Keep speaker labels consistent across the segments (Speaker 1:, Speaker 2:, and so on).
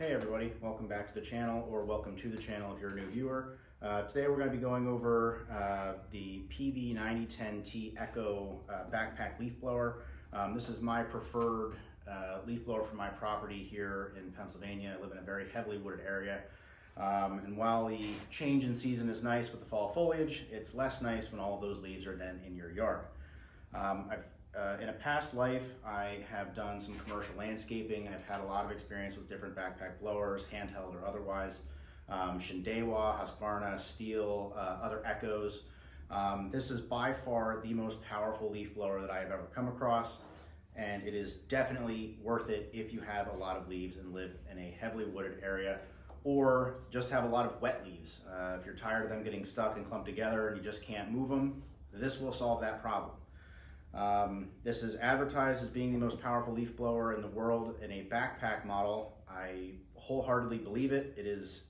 Speaker 1: Hey everybody, welcome back to the channel, or welcome to the channel if you're a new viewer. Today we're going to be going over the PB9010T Echo backpack leaf blower. This is my preferred leaf blower for my property here in Pennsylvania. I live in a very heavily wooded area. And while the change in season is nice with the fall foliage, it's less nice when all of those leaves are then in your yard. In a past life, I have done some commercial landscaping. I've had a lot of experience with different backpack blowers, handheld or otherwise. Shindewa, Husqvarna, Steel, other Echoes. This is by far the most powerful leaf blower that I have ever come across, and it is definitely worth it if you have a lot of leaves and live in a heavily wooded area, or just have a lot of wet leaves. If you're tired of them getting stuck and clumped together and you just can't move them, this will solve that problem. This is advertised as being the most powerful leaf blower in the world in a backpack model. I wholeheartedly believe it. It is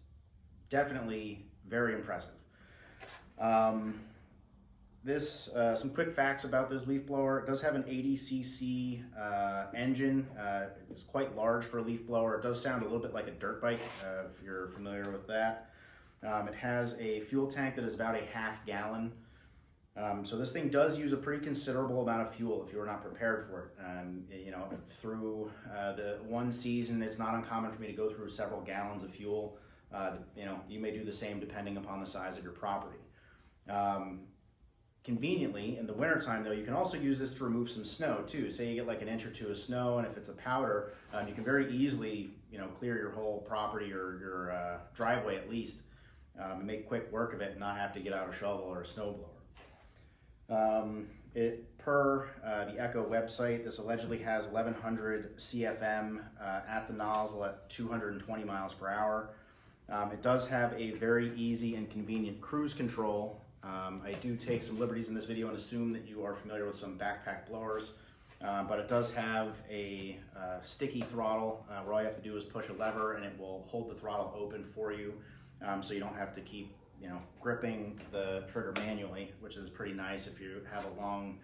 Speaker 1: definitely very impressive. Some quick facts about this leaf blower. It does have an 80cc engine. It's quite large for a leaf blower. It does sound a little bit like a dirt bike, if you're familiar with that. It has a fuel tank that is about a half gallon. So this thing does use a pretty considerable amount of fuel if you are not prepared for it. Through the one season, it's not uncommon for me to go through several gallons of fuel. You may do the same depending upon the size of your property. Conveniently, in the wintertime though, you can also use this to remove some snow too. Say you get like an inch or two of snow, and if it's a powder, you can very easily clear your whole property or your driveway at least, and make quick work of it and not have to get out a shovel or a snowblower. Per the Echo website, this allegedly has 1100 CFM at the nozzle at 220 miles per hour. It does have a very easy and convenient cruise control. I do take some liberties in this video and assume that you are familiar with some backpack blowers, but it does have a sticky throttle where all you have to do is push a lever and it will hold the throttle open for you, so you don't have to keep gripping the trigger manually, which is pretty nice if you have a long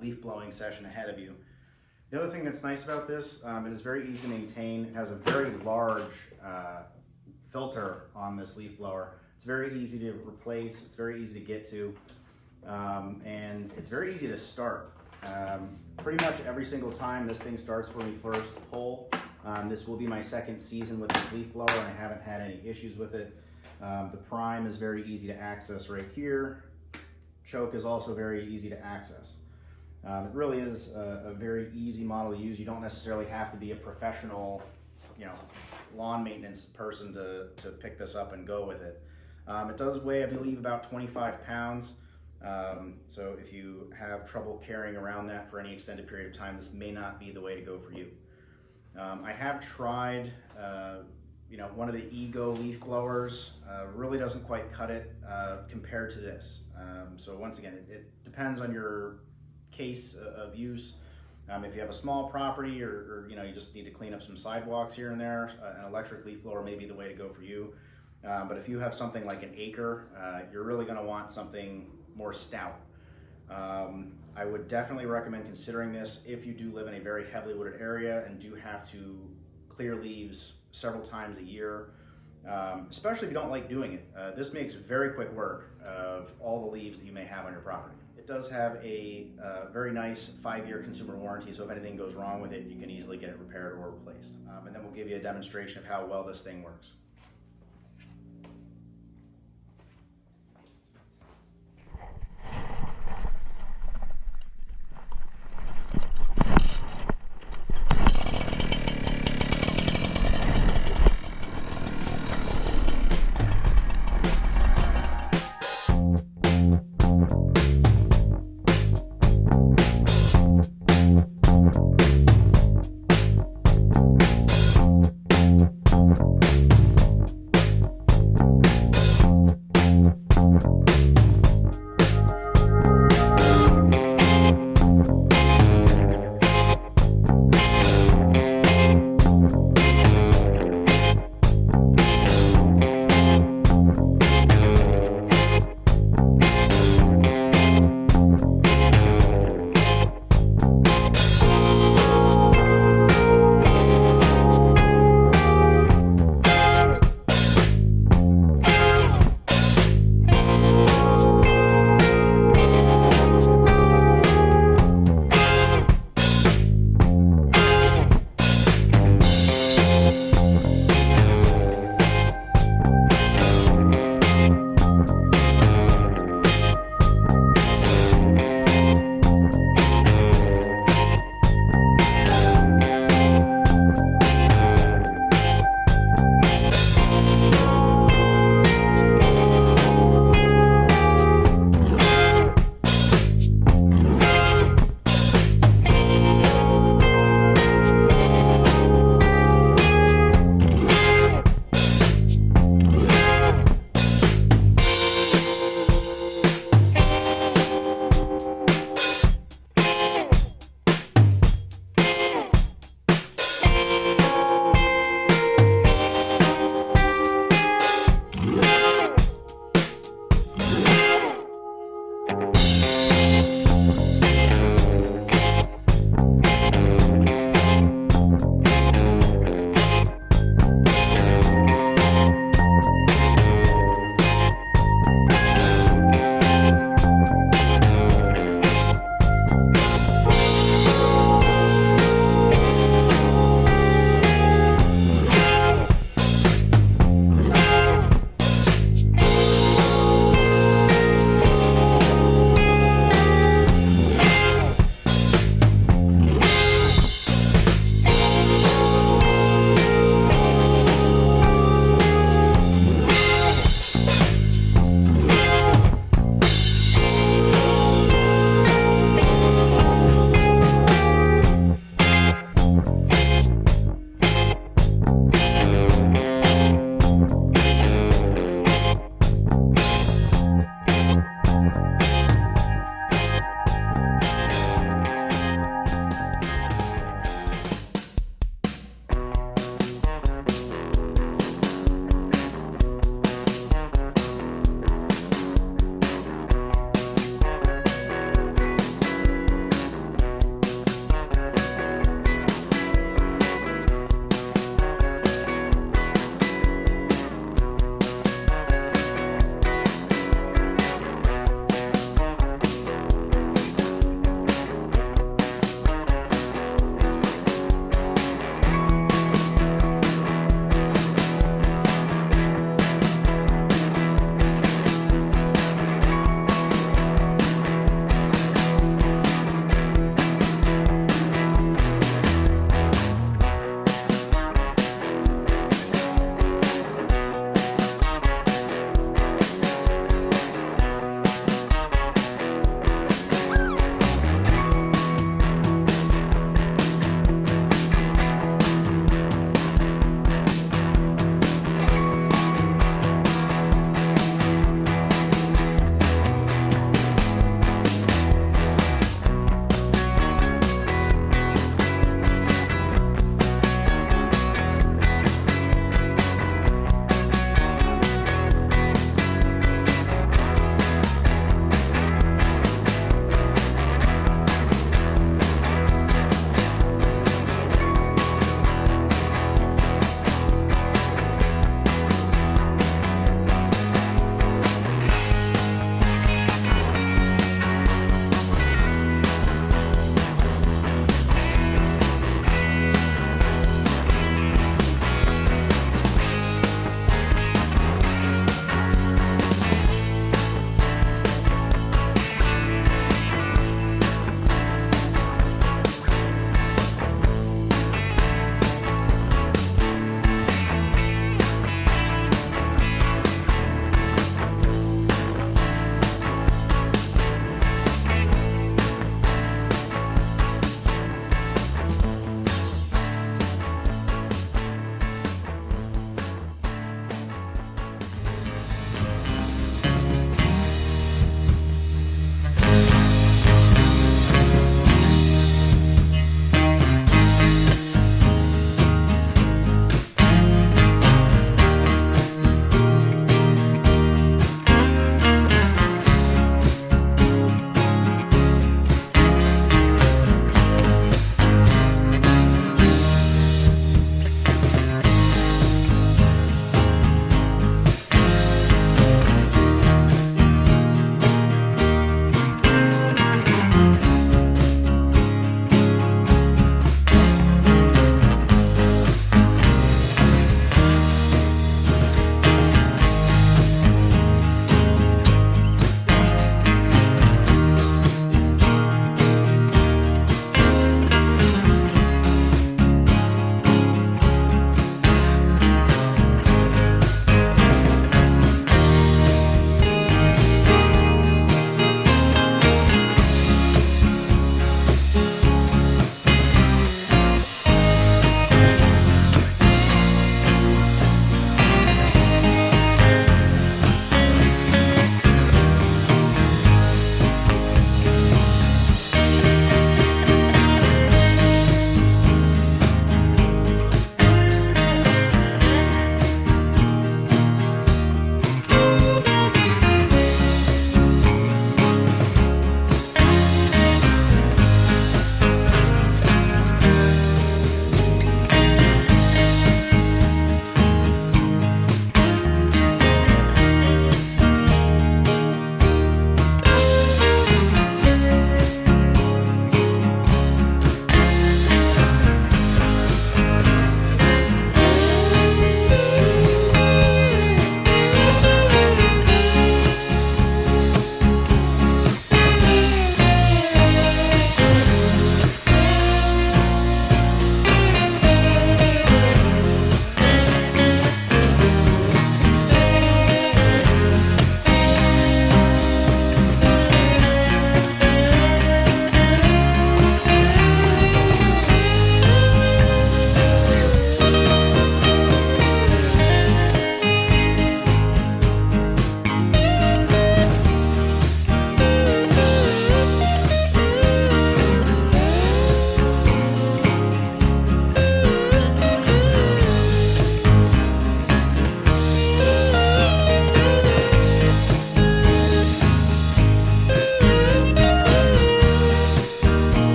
Speaker 1: leaf blowing session ahead of you. The other thing that's nice about this, it is very easy to maintain. It has a very large filter on this leaf blower. It's very easy to replace, it's very easy to get to, and it's very easy to start. Pretty much every single time this thing starts for me first pull. This will be my second season with this leaf blower and I haven't had any issues with it. The prime is very easy to access right here. Choke is also very easy to access. It really is a very easy model to use. You don't necessarily have to be a professional, lawn maintenance person to pick this up and go with it. It does weigh, I believe, about 25 pounds. So if you have trouble carrying around that for any extended period of time, this may not be the way to go for you. I have tried one of the Ego leaf blowers. Really doesn't quite cut it compared to this. So once again, it depends on your case of use. If you have a small property or you just need to clean up some sidewalks here and there, an electric leaf blower may be the way to go for you. But if you have something like an acre, you're really going to want something more stout. I would definitely recommend considering this if you do live in a very heavily wooded area and do have to clear leaves several times a year, especially if you don't like doing it. This makes very quick work of all the leaves that you may have on your property. It does have a very nice 5-year consumer warranty, so if anything goes wrong with it, you can easily get it repaired or replaced. And then we'll give you a demonstration of how well this thing works.